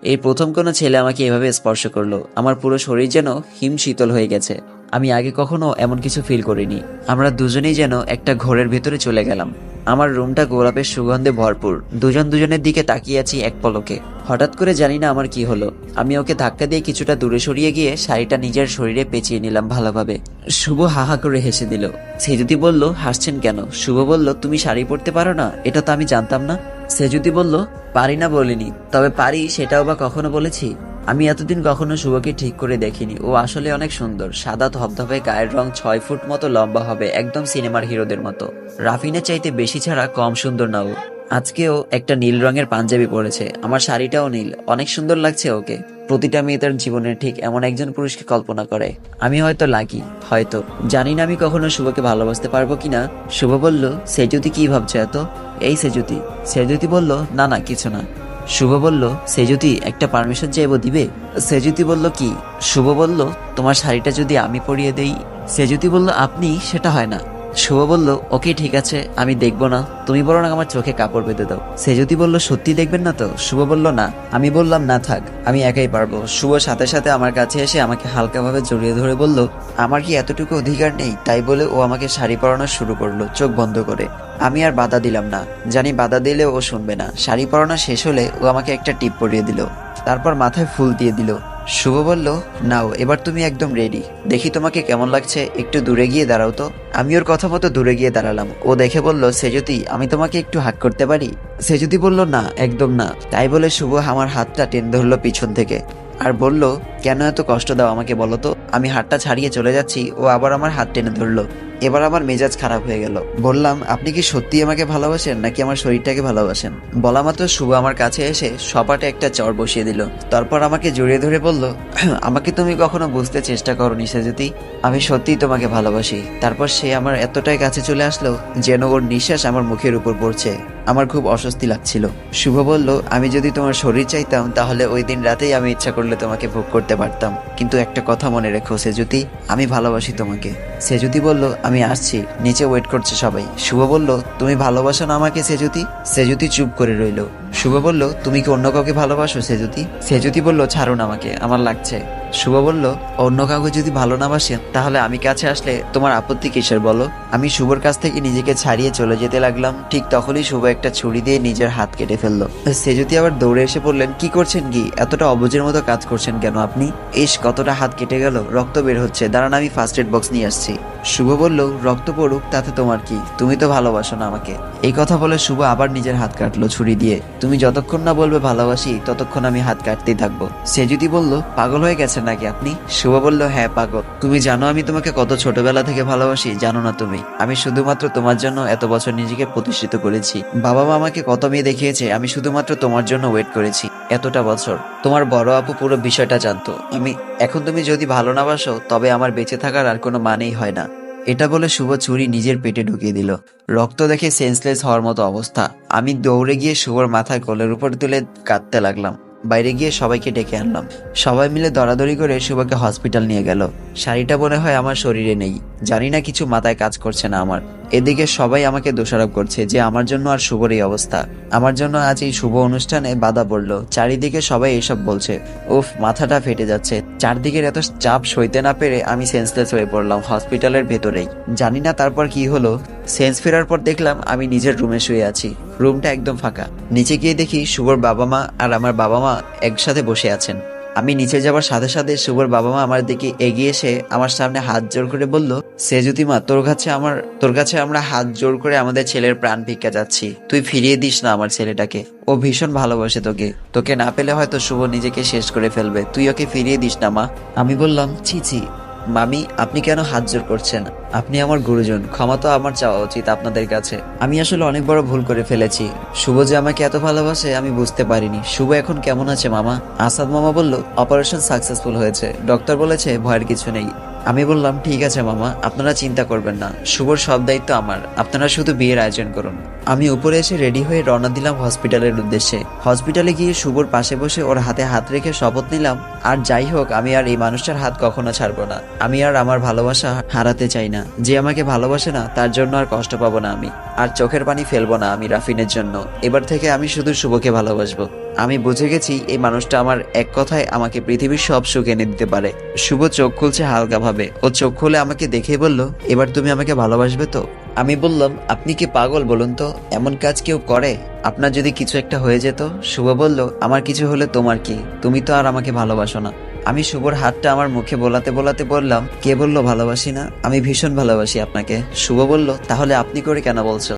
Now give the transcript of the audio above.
এই প্রথম কোনো ছেলে আমাকে এভাবে স্পর্শ করলো। আমার পুরো শরীর যেন হিম শীতল হয়ে গেছে। আমি আগে কখনো এমন কিছু ফিল করিনি। আমরা দুজনেই যেন একটা ঘোরের ভেতরে চলে গেলাম। আমার রুমটা গোলাপের সুগন্ধে ভরপুর। দুজন দুজনের দিকে তাকিয়ে আছি এক পলকে। হঠাৎ করে জানি না আমার কি হলো, আমি ওকে ধাক্কা দিয়ে কিছুটা দূরে সরিয়ে গিয়ে শাড়িটা নিজের শরীরে পেঁচিয়ে নিলাম ভালোভাবে। শুভ হাহা করে হেসে দিল। সে যদি বলল, হাসছেন কেন? শুভ বলল, তুমি শাড়ি পরতে পারো না? এটা তো আমি জানতাম না। সে যদি বলল, পারি না বলিনি, তবে পারি সেটাও বা কখনো বলেছি? আমি এতদিন কখনো শুভকে ঠিক করে দেখিনি। ও আসলে অনেক সুন্দর। সাদা ধবধবে, গায়ের রং 6 ফুট মতো লম্বা হবে, একদম সিনেমার হিরোদের মতো। রাফিনের চাইতে বেশি ছাড়া কম সুন্দর না ও। আজকেও একটা নীল রঙের পাঞ্জাবি পরেছে। আমার শাড়িটাও নীল। অনেক সুন্দর লাগছে ওকে। প্রতিটা মেয়ে তার জীবনের ঠিক এমন একজন পুরুষকে কল্পনা করে। আমি হয়তো লাকি, হয়তো। জানি না আমি কখনো শুভকে ভালোবাসতে পারবো কিনা। শুভ বলল, সেজুতি কি ভাবছো এত? এই সেজুতি। সেজুতি বলল, না না কিছু না। শুভ বলল, সেজুতি একটা পারমিশন চাইবো, দিবে? সেজুতি বলল, কি? শুভ বলল, তোমার শাড়িটা যদি আমি পরিয়ে দেই? সেজুতি বলল, আপনি? সেটা হয় না। শুভ বলল, ওকে ঠিক আছে, আমি দেখবো না, তুমি বরং আমার চোখে কাপড় বেঁধে দাও। সেজুতি বলল, সত্যি দেখবেন না তো? শুভ বলল, না। আমি বললাম, না থাক, আমি একাই পারবো। শুভ সাথে সাথে আমার কাছে এসে আমাকে হালকাভাবে জড়িয়ে ধরে বলল, আমার কি এতটুকু অধিকার নেই? তাই বলে ও আমাকে শাড়ি পরানো শুরু করলো চোখ বন্ধ করে। আমি আর বাধা দিলাম না। জানি বাধা দিলে ও শুনবে না। শাড়ি পরানো শেষ হলে ও আমাকে একটা টিপ পরিয়ে দিল, তারপর মাথায় ফুল দিয়ে দিল। শুভ বলল, নাও এবার তুমি একদম রেডি। দেখি তোমাকে কেমন লাগছে, একটু দূরে গিয়ে দাঁড়াও তো। আমি ওর কথা মতো দূরে গিয়ে দাঁড়ালাম। ও দেখে বলল, সেজুতি আমি তোমাকে একটু হাত করতে পারি? সেজুতি বলল, না একদম না। তাই বলে শুভ আমার হাতটা টেনে ধরলো পিছন থেকে আর বলল, কেন এত কষ্ট দাও আমাকে বলো তো? আমি হাতটা ছাড়িয়ে চলে যাচ্ছি, ও আবার আমার হাত টেনে ধরলো। এবার আমার মেজাজ খারাপ হয়ে গেল। বললাম, আপনি কি সত্যি আমাকে ভালোবাসেন নাকি আমার শরীরটাকে ভালোবাসেন? বলা মাত্র শুভ আমার কাছে এসে সপাটে একটা চড় বসিয়ে দিল। তারপর আমাকে জড়িয়ে ধরে বলল, আমাকে তুমি কখনো বুঝতে চেষ্টা করোনি সেজুতি। আমি সত্যিই তোমাকে ভালোবাসি। তারপর সে আমার এতটাই কাছে চলে আসলো যেন ওর নিঃশ্বাস আমার মুখের উপর পড়ছে। আমার খুব অস্বস্তি লাগছিল। শুভ বলল, আমি যদি তোমার শরীর চাইতাম তাহলে ওই দিন রাতেই আমি ইচ্ছা করলে তোমাকে ভোগ করতে পারতাম। কিন্তু একটা কথা মনে রেখো সেজুতি, আমি ভালোবাসি তোমাকে। সেজুতি বলল, আমি আসছি, নিচে ওয়েট করছে সবাই। শুভ বলল, তুমি ভালোবাসো না আমাকে সেজুতি? সেজুতি চুপ করে রইল। শুভ বলল, তুমি কি অন্য কাউকে ভালোবাসো সেজুতি? সেজুতি বলল, ছাড়ুন আমাকে, আমার লাগছে। শুভ বলল, অন্য কাউকে যদি ভালো না বাসেন তাহলে আমি কাছে আসলে তোমার আপত্তি কিসের বলো? আমি শুভর কাছ থেকে নিজেকে ছাড়িয়ে চলে যেতে লাগলাম। ঠিক তখনই শুভ একটা ছুরি দিয়ে নিজের হাত কেটে ফেললো। সেজুতি আবার দৌড়ে এসে বললেন, কি করছেন কি? এতটা অবুঝের মতো কাজ করছেন কেন আপনি? ইস, কতটা হাত কেটে গেল, রক্ত বের হচ্ছে, দাঁড়ান আমি ফার্স্ট এড বক্স নিয়ে আসছি। শুভ বলল, রক্ত পড়ুক তাতে তোমার কি? তুমি তো ভালোবাসো না আমাকে। এই কথা বলে শুভ আবার নিজের হাত কাটলো ছুরি দিয়ে। তুমি যতক্ষণ না বলবে ভালোবাসি ততক্ষণ আমি হাত কাটতেই থাকবো। সে যদি বলল, পাগল হয়ে গেছেন নাকি আপনি? শুভ বলল, হ্যাঁ পাগল। তুমি জানো আমি তোমাকে কত ছোটবেলা থেকে ভালোবাসি? জানো না তুমি? আমি শুধুমাত্র তোমার জন্য এত বছর নিজেকে প্রতিষ্ঠিত করেছি। বাবা মা আমাকে কত মেয়ে দেখিয়েছে, আমি শুধুমাত্র তোমার জন্য ওয়েট করেছি এতটা বছর। তোমার বড় আপু পুরো বিষয়টা জানতো। এখন তুমি যদি ভালো না বাসো তবে আমার বেঁচে থাকার আর কোনো মানেই হয় না। এটা বলে শুভ ছুরি নিজের পেটে ঢুকিয়ে দিল। রক্ত দেখে সেন্সলেস হওয়ার মতো অবস্থা। আমি দৌড়ে গিয়ে শুভর মাথায় কোলের উপর তুলে কাঁদতে লাগলাম। বাইরে গিয়ে সবাইকে ডেকে আনলাম। সবাই মিলে দরাদরি করে শুভকে হসপিটাল নিয়ে গেল। শাড়িটা মনে হয় আমার শরীরে নেই। জানি না, কিছু মাথায় কাজ করছে না আমার। এদিকে সবাই আমাকে দোষারোপ করছে যে আমার জন্য আর শুভর এই অবস্থা। আমার জন্য আজ এই শুভ অনুষ্ঠানে বাধা পড়লো। চারিদিকে সবাই এসব বলছে। উফ, মাথাটা ফেটে যাচ্ছে। চারদিকের এত চাপ সইতে না পেরে আমি সেন্সলেস হয়ে পড়লাম হসপিটালের ভেতরেই। জানি না তারপর কি হলো। সেন্স ফেরার পর দেখলাম আমি নিজের রুমে শুয়ে আছি। রুমটা একদম ফাঁকা। নিচে গিয়ে দেখি শুভর বাবা মা আর আমার বাবা মা একসাথে বসে আছেন। আমি নিচে যাবার সাথে সাথে শুভর বাবা মা আমার দিকে এগিয়ে এসে আমার সামনে হাত জোর করে বলল, সেজুতি মা, তোর কাছে আমরা হাত জোর করে আমাদের ছেলের প্রাণ ভিক্ষা যাচ্ছি। তুই ফিরিয়ে দিস না আমার ছেলেটাকে। ও ভীষণ ভালোবাসে তোকে। তোকে না পেলে হয়তো শুভ নিজেকে শেষ করে ফেলবে। তুই ওকে ফিরিয়ে দিস না মা। আমি বললাম, ছি ছি মামি, আপনি কেন হাত জোর করছেন? আপনি আমার গুরুজন, ক্ষমা তো আমার চাওয়া উচিত আপনাদের কাছে। আমি আসলে অনেক বড় ভুল করে ফেলেছি। শুভ যে আমাকে এত ভালোবাসে আমি বুঝতে পারিনি। শুভ এখন কেমন আছে মামা? আসাদ মামা বলল, অপারেশন সাকসেসফুল হয়েছে, ডক্টর বলেছে ভয়ের কিছু নেই। আমি বললাম, ঠিক আছে মামা, আপনারা চিন্তা করবেন না, শুভর সব দায়িত্ব আমার, আপনারা শুধু বিয়ের আয়োজন করুন। আমি উপরে এসে রেডি হয়ে রওনা দিলাম হসপিটালের উদ্দেশ্যে। হসপিটালে গিয়ে শুভর পাশে বসে ওর হাতে হাত রেখে শপথ নিলাম, আর যাই হোক আমি আর এই মানুষটার হাত কখনো ছাড়বো না। আমি আর আমার ভালোবাসা হারাতে চাই না। যে আমাকে ভালোবাসে না তার জন্য আর কষ্ট পাবো না আমি, আর চোখের পানি ফেলবো না আমি রাফিনের জন্য। এবার থেকে আমি শুধু শুভকে ভালোবাসবো। আমি বুঝে গেছি এই মানুষটা আমার এক কথায় আমাকে পৃথিবীর সব সুখ এনে দিতে পারে। শুভ চোখ খুলছে হালকা ভাবে। ও চোখ খুলে আমাকে দেখেই বলল, এবার তুমি আমাকে ভালোবাসবে তো? আমি বললাম, আপনি কি পাগল বলুন তো? এমন কাজ কেউ করে? আপনার যদি কিছু একটা হয়ে যেত? শুভ বলল, আমার কিছু হলে তোমার কি? তুমি তো আর আমাকে ভালোবাসো না। আমি শুভর হাতটা আমার মুখে বোলাতে বোলাতে বললাম, কে বললো ভালোবাসি না? আমি ভীষণ ভালোবাসি আপনাকে। শুভ বলল, তাহলে আপনি করে কেন বলছো?